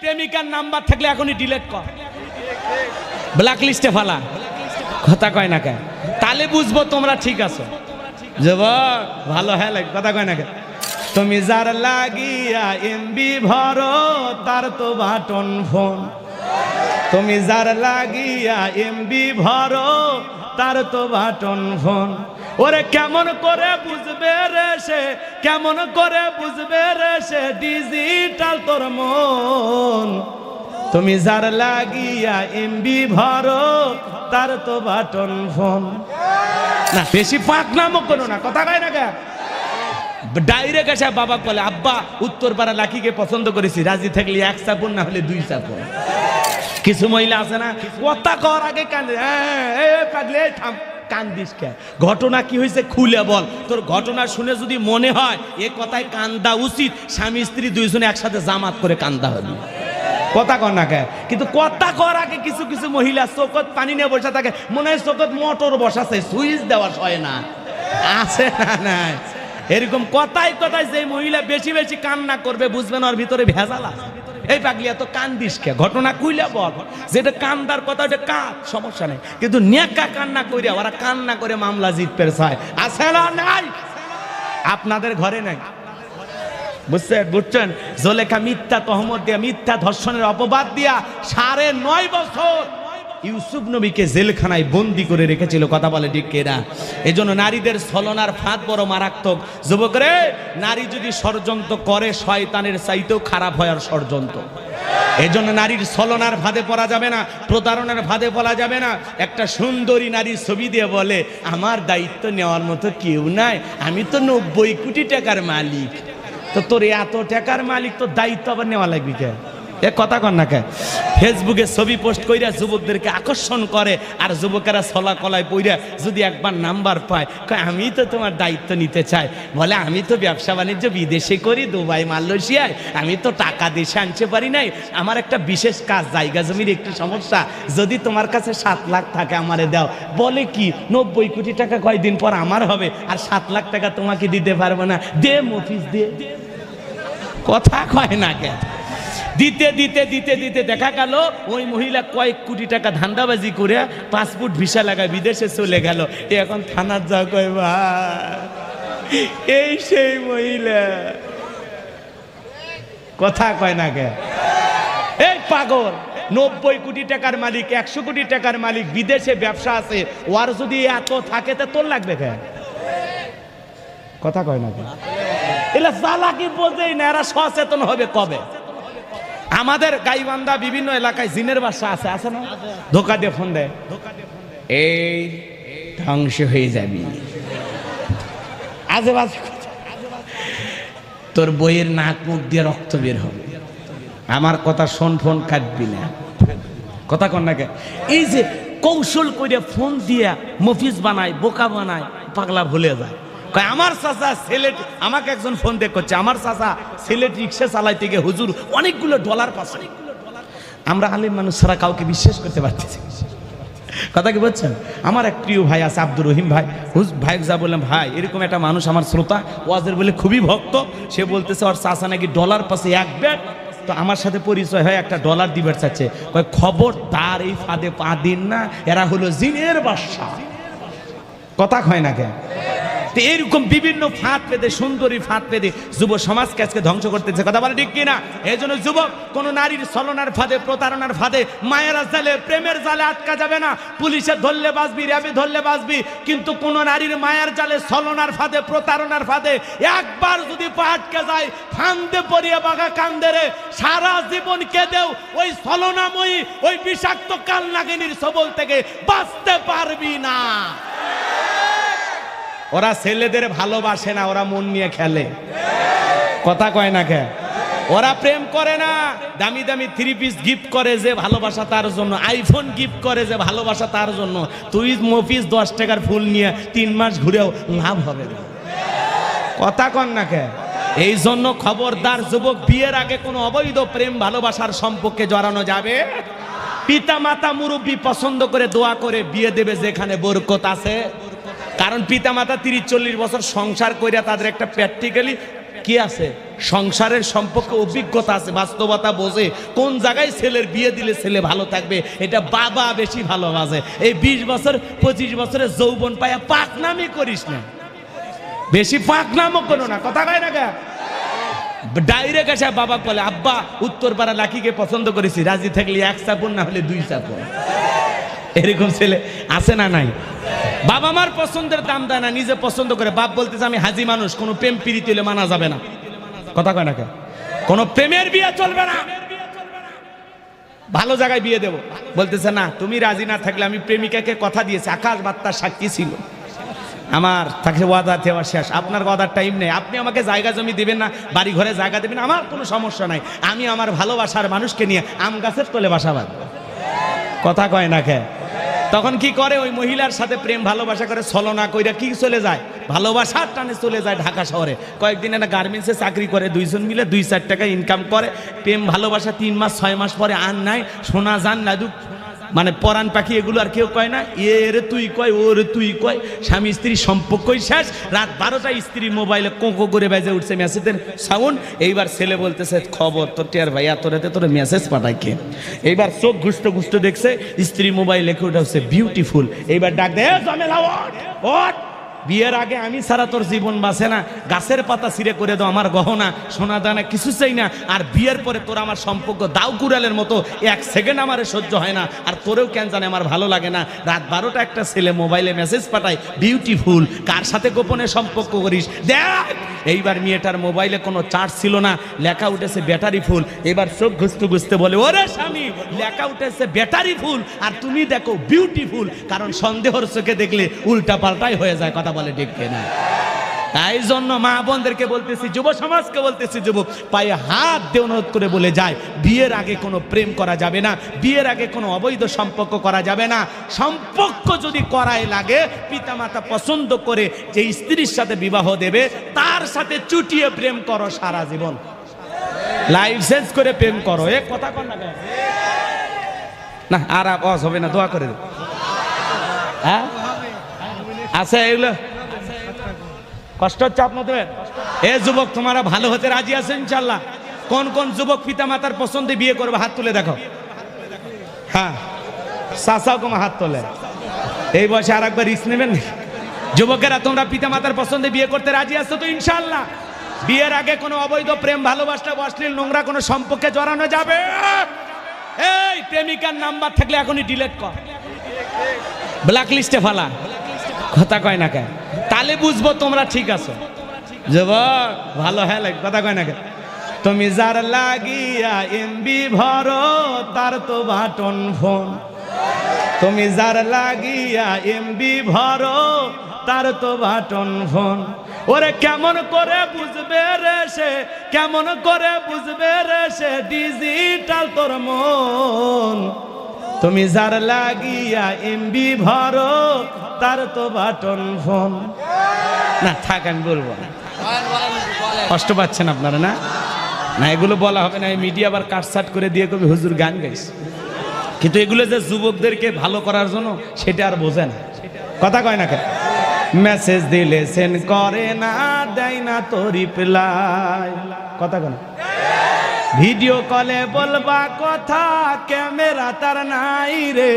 প্রেমিকার নাম্বার থাকলে এখনই ডিলিট কর, ব্ল্যাক লিস্টে ফেলা। কথা কয় না কেন? তাহলে বুঝবো তোমরা ঠিক আছো। যুবক ভালো হ্যাঁ লাগে, কথা কয় না কেন? তুমি যার লাগিয়া এমবি ভরো তার তো বাটন ফোন, তুমি যার লাগিয়া এমবি ভরো তার তো বাটন ফোন। ওরে কেমন করে বুঝবে রে সে, কেমন করে বুঝবে রে সে ডিজিটাল তোর মন। তুমি যার লাগিয়া এমবি ভরো তার তো বাটন ফোন। না বেশি পাকনামো করো না, কথা কয় না কে? ডাইরেক্ট এসে বাবা বলে আব্বা উত্তরপাড়া লাকিকে পছন্দ করেছি, রাজি থাকলে এক চাপন না হলে দুই চাপন। কিছু মহিলা আছে না কথা কর আগে কান্দে, পাগলে থাম, কান্দিস কে? ঘটনা কি হয়েছে খুলে বল। তোর ঘটনা শুনে যদি মনে হয় এ কথায় কান্দা উচিত, স্বামী স্ত্রী দুইজনে একসাথে জামাত করে কান্দা হবে। কথা কর না কে? কিন্তু কথা কর আগে কিছু কিছু মহিলা চোখত পানি নিয়ে বসে থাকে, মনে হয় চোখত মোটর বসাছে, সুইচ দেওয়া হয় না, আছে না নাই? এরকম কথায় কথায় যে মহিলা বেশি বেশি কান্না করবে বুঝবেন ওর ভিতরে ভেজাল আছে। এই পাগলি এত কান্দিস কে? ঘটনা কইলে বল, যেটা কান্দার কথা ওটা কাঁদ, সমস্যা নেই। কিন্তু নেকা কান্না কইরা ওরা কান্না করে মামলা জিততে চায়, আছে না নাই? আপনাদের ঘরে নাই? বুঝছেন? জোলেখা মিথ্যা তহমত দিয়া, মিথ্যা ধর্ষণের অপবাদ দিয়া 9.5 বছর ইউসুফ নবীকে জেলখানায় বন্দি করে রেখেছিল। কথা বলে ঠিক কিনা? এজন্য নারীদের ছলনার ফাঁদ বড় মারাত্মক। যুবকরে, নারী যদি ষড়যন্ত্র করে শয়তানের চাইতেও খারাপ হয় আর ষড়যন্ত্র। এজন্য নারীর ছলনার ফাঁদে পড়া যাবে না, প্রতারণার ফাঁদে পড়া যাবে না। একটা সুন্দরী নারীর ছবি দিয়ে বলে আমার দায়িত্ব নেওয়ার মতো কেউ নাই, আমি তো 90 কোটি টাকার মালিক। তো তোর এত টাকার মালিক, তো দায়িত্ব আবার নেওয়া লাগবে কে? এ কথা কর না কে? ফেসবুকে ছবি পোস্ট কইরা যুবকদেরকে আকর্ষণ করে, আর যুবকেরা ছলা কলায় পইরা যদি একবার নাম্বার পায় কয় আমি তো তোমার দায়িত্ব নিতে চাই। বলে আমি তো ব্যবসা বাণিজ্য বিদেশে করি, দুবাই মালয়েশিয়ায়, আমি তো টাকা দেশে আনতে পারি নাই, আমার একটা বিশেষ কাজ, জায়গা জমির একটু সমস্যা, যদি তোমার কাছে 7 লাখ টাকা আমারে দাও। বলে কি 90 কোটি টাকা কয়দিন পর আমার হবে, আর 7 লাখ টাকা তোমাকে দিতে পারবো না, দে মফিস দে। কথা কয় না কে? দিতে দিতে দিতে দিতে দেখা গেল ওই মহিলা কয়েক কোটি টাকা ধান্দাবাজি করে পাসপোর্ট ভিসা লাগায় বিদেশে চলে গেল। এখন থানার যা কয় ভাই এই সেই মহিলা। কথা কয় না কে? এই পাগল, 90 কোটি টাকার মালিক, 100 কোটি টাকার মালিক, বিদেশে ব্যবসা আছে, ওর যদি এত থাকে তা তোর লাগবে কে? কথা কয় না কে? এলা চালাকি বোঝেই না, এরা সচেতন হবে কবে? আমাদের গাইবান্ধা বিভিন্ন এলাকায় জিনের বাসা আছে, আছে না? ধোকা দিয়ে ফোন দেয়, এই ধ্বংস হয়ে যাবি, আজে বাজে তোর বইয়ের নাক মুখ দিয়ে রক্ত বের হবে, আমার কথা শোন, ফোন কাটবি না। কথা কন না কে? এই যে কৌশল করে ফোন দিয়া মফিজ বানায়, বোকা বানায়, পাগলা ভুলে যায়। আমার চাচা সিলেট, আমাকে একজন ফোন দিয়ে করছে, আমার চাচা সিলেট রিক্সা চালাইতে গিয়ে হুজুর অনেকগুলো ডলার পাচ্ছে। আমরা আলিম মানুষ ছাড়া কাউকে বিশ্বাস করতে পারতেছি। কথা কি বলছেন? আমার এক প্রিয় ভাই আছে আব্দুর রহিম ভাই, ভাই যা বললাম ভাই এরকম একটা মানুষ আমার শ্রোতা, ওয়াজের বলে খুবই ভক্ত, সে বলতেছে ওর চাচা নাকি ডলার পাশে 1 ব্যাগ। তো আমার সাথে পরিচয় হয়, একটা ডলার দিবার চাচ্ছে, কয় খবর তার এই ফাঁদে পা দিন না, এরা হলো জিনের বাদশা। কথা কয় না কেন? এরকম বিভিন্ন ফাঁদ পেতে, সুন্দরী ফাঁদ পেতে যুব সমাজকে আজকে ধ্বংস করতেছে। কথা বলে ঠিক কিনা? এই জন্য যুবক, কোন নারীর ছলনার ফাঁদে, প্রতারণার ফাঁদে, মায়ের জালে, প্রেমের জালে আটকা যাবে না। পুলিশে ধরলে বাঁচবি, র্যাবে ধরলে বাঁচবি, কিন্তু কোন নারীর মায়ের জালে, ছলনার ফাঁদে, প্রতারণার ফাঁদে একবার যদি পা আটকে যায়, ফান্দে পড়িয়ে বাঘা কান্দে রে, সারা জীবন কেঁদেও ওই ছলনাময়ী, ওই বিষাক্ত কালনাগিনীর সবল থেকে বাঁচতে পারবি না। ওরা ছেলেদের ভালোবাসে না, ওরা মন নিয়ে খেলে। কথা কয় না কে? ওরা প্রেম করে না, দামি দামি 3 পিস গিফট করে যে ভালোবাসা তার জন্য, আইফোন গিফট করে যে ভালোবাসা তার জন্য। তুই মফিস 10 টাকার ফুল নিয়ে 3 মাস ঘুরেও লাভ হবে না। কথা কন না কে? এই জন্য খবরদার যুবক, বিয়ের আগে কোনো অবৈধ প্রেম ভালোবাসার সম্পর্কে জড়ানো যাবে। পিতা মাতা মুরব্বী পছন্দ করে দোয়া করে বিয়ে দেবে যেখানে বরকত আছে। কারণ পিতা মাতা 30-40 বছর সংসার কইরা তাদের একটা প্র্যাকটিক্যালি কি আছে, সংসারের সম্পর্কে অভিজ্ঞতা আছে, বাস্তবতা বোঝে কোন জায়গায় ছেলের বিয়ে দিলে ছেলে ভালো থাকবে, এটা বাবা বেশি ভালোবাসে। এই 20 বছর 25 বছরের যৌবন পায়া পাকনামি করিস না, বেশি পাকনামও করো না, কথা কয় না গা। ডাইরেক্ট এসে বাবা বলে, আব্বা উত্তরপাড়া লাকিকে পছন্দ করেছি, রাজি থাকলে 1 চাপন, না হলে 2 চাপন। এরকম ছেলে আছে না নাই? বাবা মার পছন্দের দাম দেয় না, নিজে পছন্দ করে। বাপ বলতেছে আমি হাজি মানুষ, কোনো প্রেম প্রীতি হলে মানা যাবে না, কথা কয় না কে, কোনো প্রেমের বিয়ে চলবে না, ভালো জায়গায় বিয়ে দেবো। বলতেছে না, তুমি রাজি না থাকলে, আমি প্রেমিকাকে কথা দিয়েছি, আকাশ বার্তার সাক্ষী ছিল, আমার তাকে ওয়াদা দেওয়া শেষ, আপনার ওয়াদার টাইম নেই, আপনি আমাকে জায়গা জমি দিবেন না, বাড়ি ঘরে জায়গা দেবেন, আমার কোনো সমস্যা নাই, আমি আমার ভালোবাসার মানুষকে নিয়ে আম গাছের তলে বাসা বাঁধবো, কথা কয় না কে। তখন কি করে, ওই মহিলার সাথে প্রেম ভালোবাসা করে, ছলনা কইরা কি চলে যায়, ভালোবাসার টানে চলে যায় ঢাকা শহরে। কয়েকদিন একটা গার্মেন্টসে চাকরি করে, 2 জন মিলে 2-4 টাকা ইনকাম করে। প্রেম ভালোবাসা 3 মাস 6 মাস পরে আর নাই, সোনা জান লাদু মানে পরাণ পাখি, এগুলো আর কেউ কয় না, এরে তুই কয়, ওরে তুই কয়, স্বামী স্ত্রী সম্পর্কই শেষ। রাত 12টায় স্ত্রীর মোবাইলে কোঁকো করে বেজে উঠছে মেসেজের সাউন্ড। এইবার ছেলে বলতেছে, খবর তোর টিয়ার ভাই এত রাতে তোর মেসেজ পাঠায় কে? এইবার চোখ ঘুষতে ঘুষতে দেখছে স্ত্রী মোবাইল লেখে ওটা হচ্ছে বিউটিফুল। এইবার ডাক দে, জমেলা ওঠ, বিয়ের আগে আমি ছাড়া তোর জীবন বাঁচে না, গাছের পাতা ছিঁড়ে করে দাও, আমার গহনা সোনা দানা কিছু চাই না, আর বিয়ের পরে তোর আমার সম্পর্ক দাও কুড়ালের মতো, 1 সেকেন্ড আমারে সহ্য হয় না, আর তোরেও কেন জানে আমার ভালো লাগে না। রাত 12টা একটা ছেলে মোবাইলে মেসেজ পাঠায় বিউটিফুল, কার সাথে গোপনে সম্পর্ক করিস দেখ। এইবার মেয়েটার মোবাইলে কোনো চার্জ ছিল না, লেখা উঠেছে ব্যাটারি ফুল। এবার চোখ ঘুষতে ঘুষতে বলে, ওরে স্বামী, লেখা উঠেছে ব্যাটারি ফুল আর তুমি দেখো বিউটিফুল, কারণ সন্দেহর চোখে দেখলে উল্টা পাল্টাই হয়ে যায়, কথা বলে ঠিক কিনা? তাই জন্য মা বোনদেরকে বলতেছি, যুব সমাজকে বলতেছি, যুবক পায়ে হাত দিয়ে অনুরোধ করে বলে যায়, বিয়ের আগে কোনো প্রেম করা যাবে না, বিয়ের আগে কোনো অবৈধ সম্পর্ক করা যাবে না। সম্পর্ক যদি করাই লাগে, পিতামাতা পছন্দ করে যে স্ত্রীর সাথে বিবাহ দেবে, তার সাথে চুটিয়ে প্রেম করো সারা জীবন, লাইফ চেঞ্জ করে প্রেম করো। এ কথা কর না কেন? না আর আওয়াজ হবে না, দোয়া করে দেব। হ্যাঁ আচ্ছা, এগুলো কষ্ট হচ্ছে আপনাদের? এ যুবক, তোমরা ভালো হতে রাজি আছো ইনশাল্লাহ? কোন কোন যুবক পিতা মাতার পছন্দে বিয়ে করবে হাত তুলে দেখো। হ্যাঁ, চাচাও কম হাত তোলে। এই বয়সে আর একবার রিস্ক নেবেন? যুবকেরা, তোমরা পিতা মাতার পছন্দে বিয়ে করতে রাজি আছো তো ইনশাল্লাহ? বিয়ের আগে কোনো অবৈধ প্রেম ভালোবাসা অশ্লীল নোংরা কোনো সম্পর্কে জড়ানো যাবে? এই প্রেমিকার নাম্বার থাকলে এখনই ডিলিট কর, ব্ল্যাক লিস্টে ফেলা, কথা কয় না কেন? তাহলে বুঝবো তোমরা ঠিক আছো। যুবক ভালো হ্যাঁ লাগে, কথা কয় না কেন? তুমি যার লাগিয়া এমবি ভরো, তার তো বাটন ফোন। তুমি যার লাগিয়া এমবি ভরো, তার তো বাটন ফোন। ওরে কেমন করে বুঝবে রে সে, কেমন করে বুঝবে রে সে, ডিজিটাল তোর মন। তুমি যার লাগিয়া এমবি ভরো, তার তো বাটন ফোন। না থাক, আমি বলবো না, কষ্ট পাচ্ছেন আপনারা না? না এগুলো বলা হবে না, মিডিয়া আবার কাটসাট করে দিয়ে কবি হুজুর গান গাইছে। কিন্তু এগুলো যে যুবকদেরকে ভালো করার জন্য, সেটা আর বোঝে না, কথা কয় না কেন? মেসেজ দিলে সেন্ড করে না, দেয় না তো রিপ্লাই, কথা কয় না? ভিডিও কলে বলবা কথা, ক্যামেরা তার নাই রে,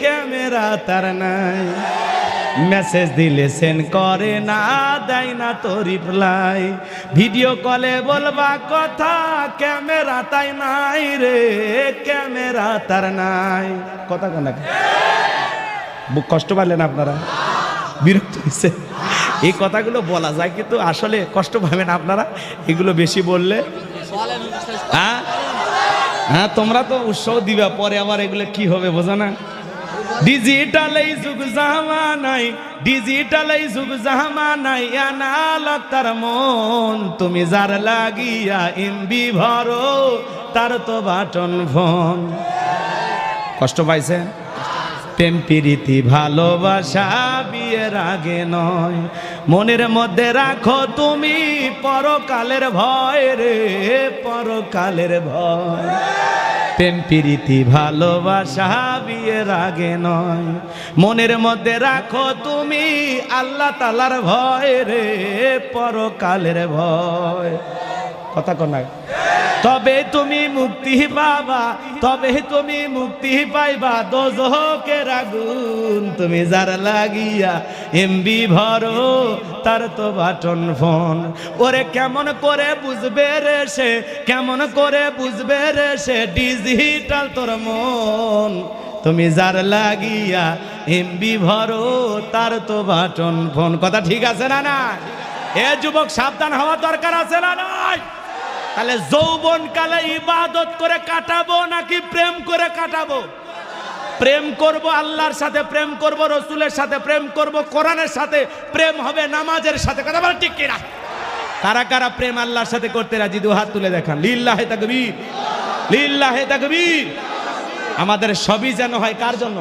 ক্যামেরা তার নাই। মেসেজ দিলে সেন্ড করে না, দেয় না তো রিপ্লাই। ভিডিও কলে বলবা কথা, ক্যামেরা তাই নাই রে, ক্যামেরা তার নাই, কথা কোন? বুক কষ্ট পাইলেন আপনারা? বিরক্ত হয়েছে? এই কথাগুলো বলা যায়, কিন্তু আসলে কষ্ট পাবেন আপনারা এগুলো বেশি বললে। হ্যাঁ হ্যাঁ, তোমরা তো উৎসাহ দিবা, পরে আবার এগুলো কি হবে বোঝো না? ডিজিটাল এই যুগ জামানাই, ডিজিটাল এই যুগ জামানাই, আনালক তার মন। তুমি যার লাগিয়া এমবি ভরো, তার তো বাটন ফোন। কষ্ট পাইছে? প্রেম প্রীতি ভালোবাসা বিয়ের আগে নয়, মনের মধ্যে রাখো তুমি পরকালের ভয় রে, পরকালের ভয়। প্রেম প্রীতি ভালোবাসা বিয়ের আগে নয়, মনের মধ্যে রাখো তুমি আল্লাহ তাআলার ভয় রে, পরকালের ভয়। কথা কন না, তবে তুমি মুক্তি পাবা, তবে তুমি মুক্তি পাইবা দোজখের আগুন। তুমি যার লাগিয়া এমবি ভরো তার তো বাটন ফোন। ওরে কেমন করে বুঝবে রে সে, কেমন করে বুঝবে রে সে ডিজিটাল তোর মন। তুমি যার লাগিয়া এমবি ভরো তার তো বাটন ফোন। কথা ঠিক আছে না? না এ যুবক সাবধান হওয়া দরকার আছে না নাই? তাহলে যৌবন কালে ইবাদত করে কাটাবো নাকি প্রেম করে কাটাবো? প্রেম করব আল্লাহর সাথে, প্রেম করব রসুলের সাথে, প্রেম করব কোরআনের সাথে, প্রেম হবে নামাজের সাথে। কথা বল ঠিক কিনা? কারা কারা প্রেম আল্লাহর সাথে করতে রাজি? দু হাত তুলে দেখান। লিল্লাহে তাকবীর, লিল্লাহে তাকবীর। আমাদের সবই যেন হয় কার জন্য?